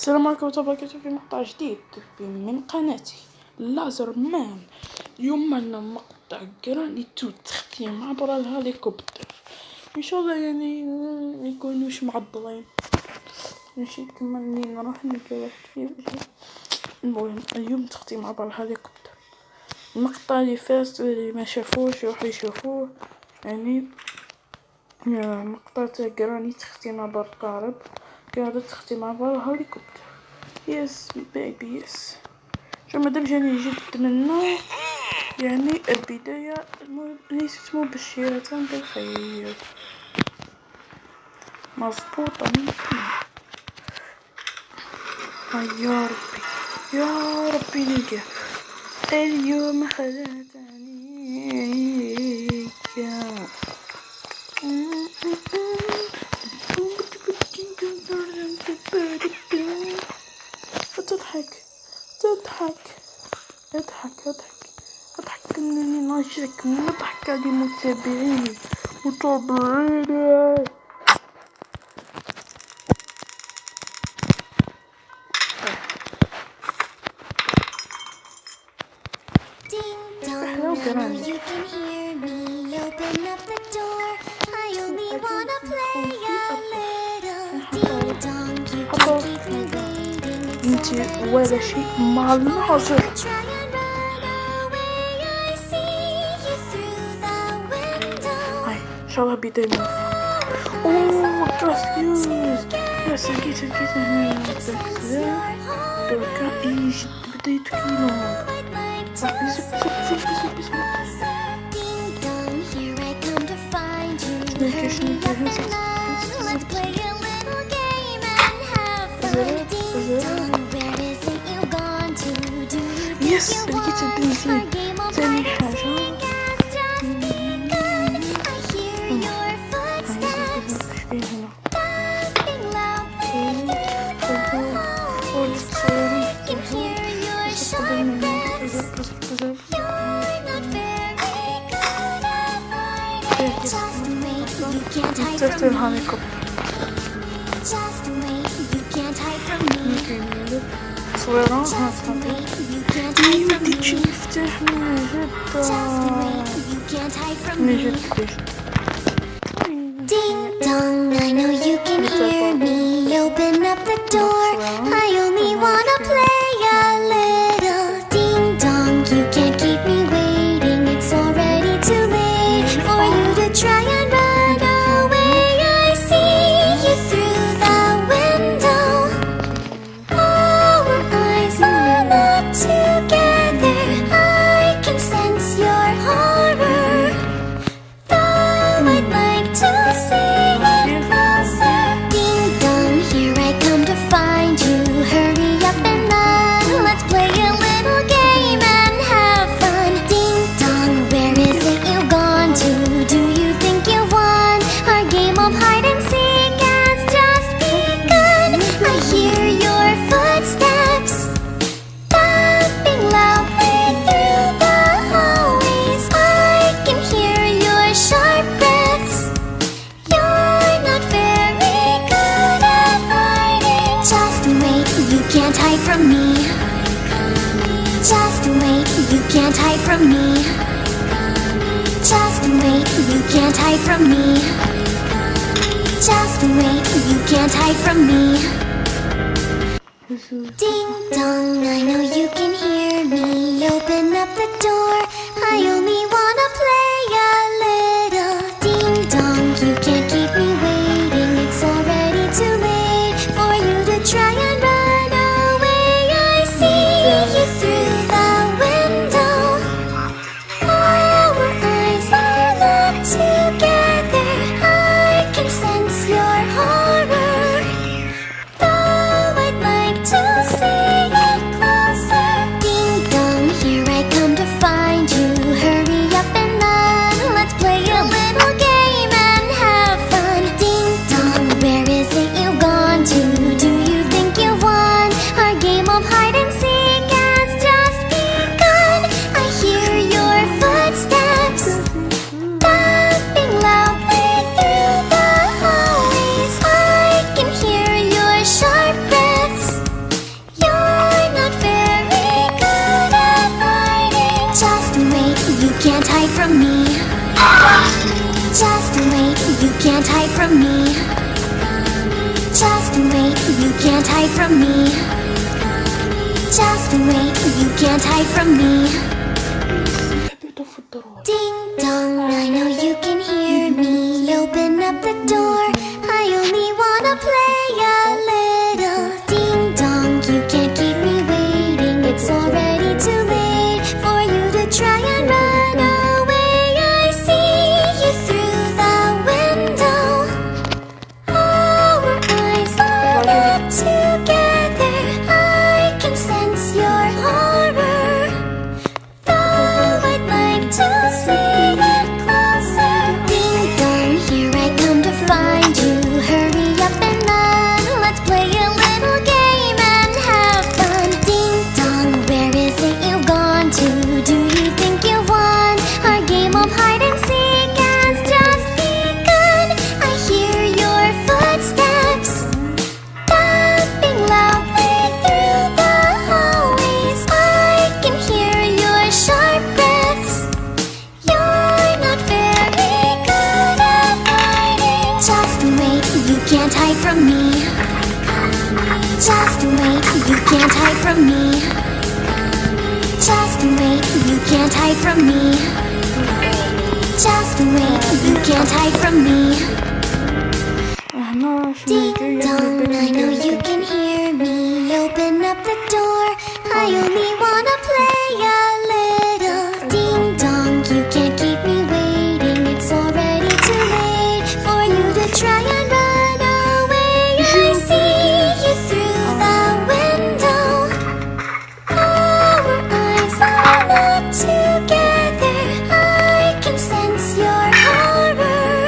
السلام عليكم ورحمة الله وبركاته في مقطع جديد من قناتي لازر مان. اليوم معنا مقطع قراني2 تختيم عبر الهليكوبتر. ان شاء الله يعني ما يكونوش معضلين، ماشي كما اني نروح نلقى واحد فيه. المهم اليوم تختيم عبر الهليكوبتر. المقطع اللي فات اللي ما شافوش يروحوا يشوفوه، يعني مقطع قراني تختيم عبر القارب، قاعدة تختيم عبر الهليكوبتر. يس بيبي يس. شو مادام جاني جد منه، يعني البداية ليست مبشرة بالخير. مظبوطة يا ربي يا ربي نلقى اليوم خلتني اضحك انني ناشك نضحك على متابعيني. انتي ولا شيء مع المعذر. هاي ان شاء الله بداية اوه تراست يس لقيت هنا دركا ايش بداية كيلو. يس لقيت البنزين. ثاني حاجة تحت الهليكوبتر. تصويرة مديتش نفتح من جد Ding dong, I know you can hear me. Open up the door. I only wanna play a little. Ding dong, you can't keep me waiting. It's already too late for you to try and run away. I see you through the window. Our eyes are locked together. I can sense your horror. Though I'd like to see it closer. Ding dong, here I come to find you. Hurry up and run. Let's play a little game and have fun. Ding dong, where is it you've gone to? Do you think you won? Our game of hide and seek has just begun. I hear your footsteps thumping loudly through the hallways. I can hear your sharp breaths. You're not very good at hiding. Just wait, you can't hide from me. Just wait, you can't hide from me. Just wait, you can't hide from me. Just wait, you can't hide from me. Ding dong, I know you can hear me. Open up the door. I only wanna play a little. Ding dong, you can't keep me waiting. It's already too late for you to try and run away. I see you through the window. Our eyes are locked together. I can sense your horror. Though I'd like to see it closer. Ding dong, here I come to find you. Hurry up and run. from me. Just wait, you can't hide from me. Just wait, you can't hide from me. Just wait, you can't hide from me. Ding dong, I know you can hear me. Open up the door, I only wanna play a little. Ding dong, you can't keep me waiting. It's already too late for you to try and run away. I see you through the window. Our eyes line up together. I can sense your horror. Though I'd like to see it closer. Ding dong, here I come to find you. Hurry up and run. Let's play a little game and have fun. Ding dong, where is it you've gone to? Do you think you won? Our game of hide and seek has just begun. I hear your footsteps thumping loudly through the hallways. I can hear your sharp breaths. You're not very good at hiding. Just wait, you can't hide from me. Just wait, you can't hide from me. Just wait, you can't hide from me. Just wait, you can't hide from me. Ding dong, I know you can hear me. Open up the door, I only wanna play a little. Ding dong, you can't keep me waiting. It's already too late for you to try and run away. I see you through the window. Our eyes line up together. I can sense your horror.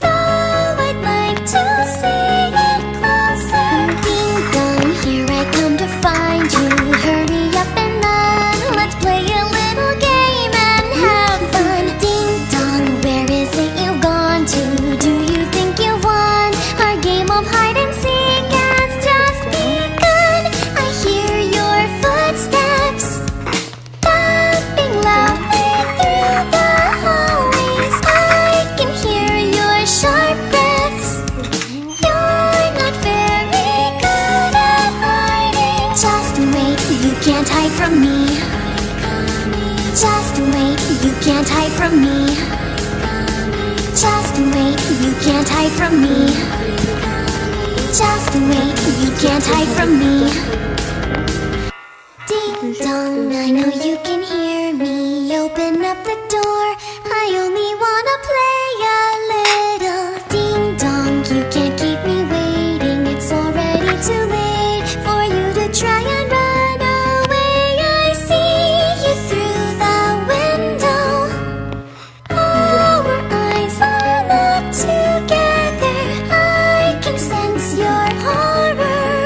Though I'd like to see it closer. Ding dong, here I come to find you. Hurry up and run. Let's play a little game and have fun. Ding dong, where is it you've gone to? Do you think you won? Our game of hide and seek has just begun. I hear your footsteps thumping loudly through the hallways. I can hear your sharp breaths. You're not very good at hiding. Just wait, you can't hide from me. Just wait, you can't hide from me. Just wait, you can't hide from me. Just wait, you can't hide from me. Ding dong, I know you can hear me. Open up the door, I only wanna play a little. Ding dong, you can't keep me waiting. It's already too late for you to try and run away. I see you through the window. Our eyes line up together. I can sense your horror.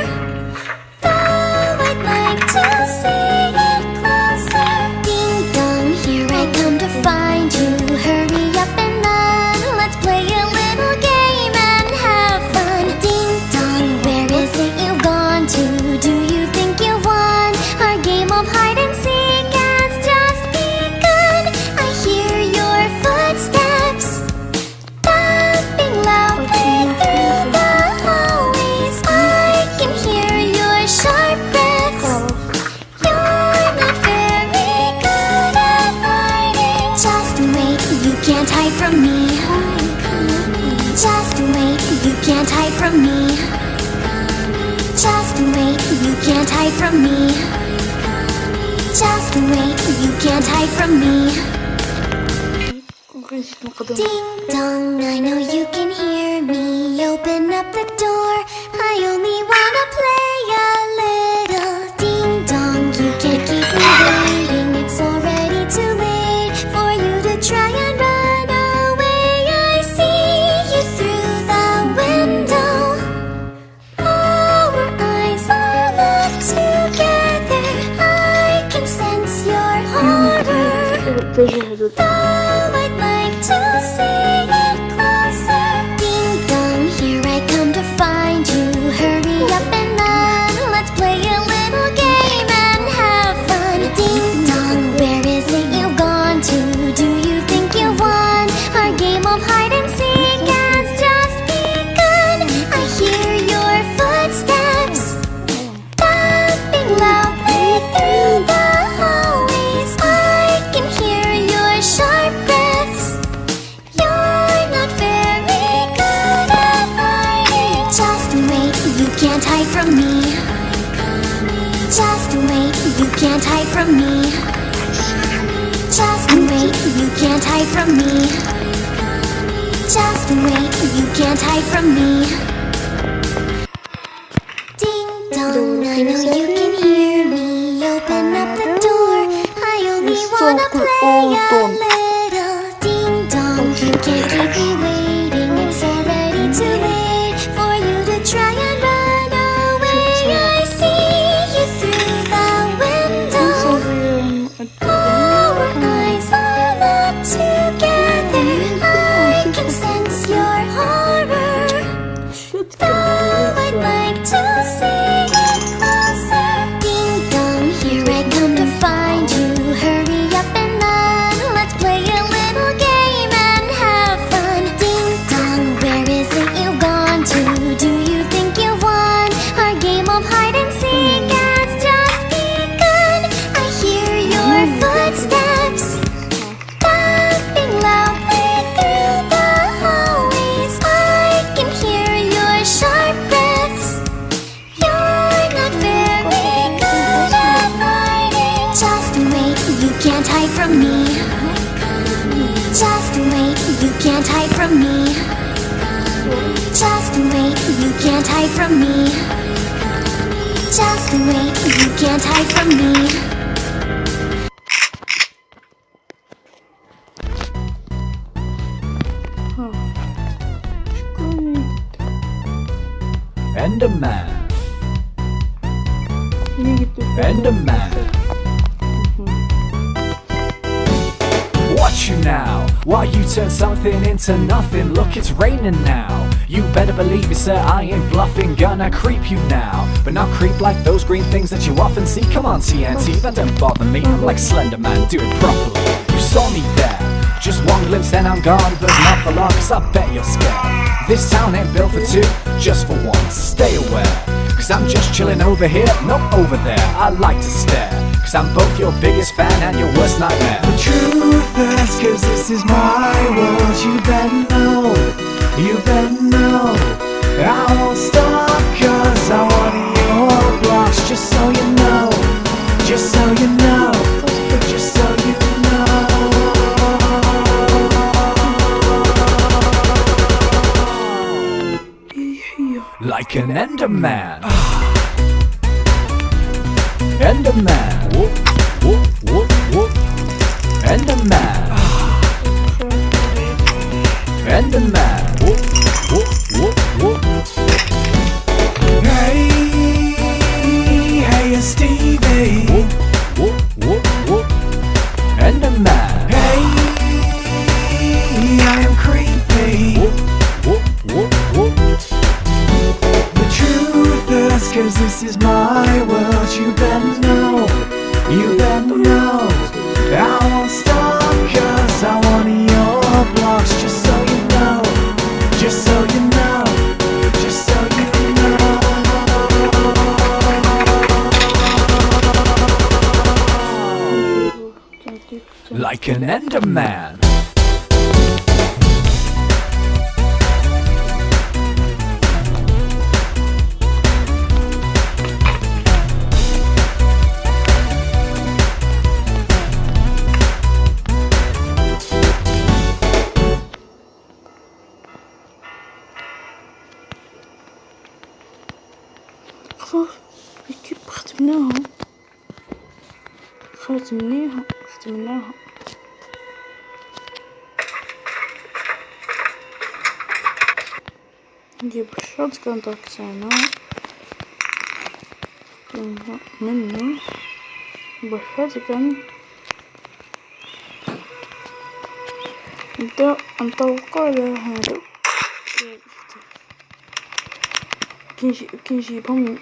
Though I'd like to see it closer. Ding dong, here I come to find you. Hurry up and run. Let's play a little game and have fun. Ding dong, where is it you've gone to? Do you think you won? Our game of hide and seek has just begun. I hear your footsteps thumping loudly through the hallways. I can hear your sharp breaths. You're not very good at hiding. Just wait, you can't hide from me. Just wait, you can't hide from me. Just wait, you can't hide from me. Just wait, you can't hide from me. Ding dong, I know you can hear me. Open up the door, I only wanna play a little. Ding dong, you can't keep me waiting. It's already too late for you to try and run away. I see you through the window. Our eyes line up together. I can sense your horror. Though I'd like to see it closer. Ding dong, here I come to find you. Hurry up and run. Let's play a little game and have fun. Ding dong, where is it you've gone to? Do you can't hide from me. Just wait, you can't hide from me. Ding dong, I know you can hear me. Open up the door, I only wanna play a little. Ding dong, you can't keep me waiting. It's already too late for you to try and run away. I see you through the window. Our eyes are locked together. I can sense your horror. Though I'd like to see it closer. Ding dong, here I come to find you. Hurry up and run. Let's play a little game and have fun. Ding dong, where is it you've gone to? Do you think you won? Our game of hide and seek has just begun. I hear your footsteps thumping loudly through the hallways. I can hear your sharp breaths. You're not very good at hiding. Just wait, you can't hide from me. Just wait, you can't hide from me. Just wait, you can't hide from me. Just wait, you can't hide from me. Enderman. Enderman. Watch you now, why you turn something into nothing. Look, it's raining now. You better believe me, sir, I ain't bluffing. Gonna creep you now, but not creep like those green things that you often see. Come on, TNT, that don't bother me. I'm like Slender Man, do it properly. You saw me there, just one glimpse then I'm gone. But not for long, cause I bet you're scared. This town ain't built for two, just for one. Stay aware, cause I'm just chilling over here, not over there. I like to stare, cause I'm both your biggest fan and your worst nightmare. The truth is, cause this is my world. You better know, you better know. I won't stop cause I want your blocks. Just so you know, just so you know, just so you know. Like an Enderman. Enderman. Whoop, whoop, whoop, whoop. Enderman. Enderman. Whoop, whoop, whoop, whoop. Hey, hey, it's Stevie. Whoop, whoop, whoop, whoop. Enderman. Hey, I am creepy. Whoop, whoop, whoop, whoop. The truth is, cause this is my world. You better know, you better know. I won't stop cause I want your blocks. Just so you know, just so you know, just so you know. Like an Enderman. كيف ختمناها نجيب الشوت كونتاك تاعنا منه بحال نبداو نطوقو على هادو كنجيبهم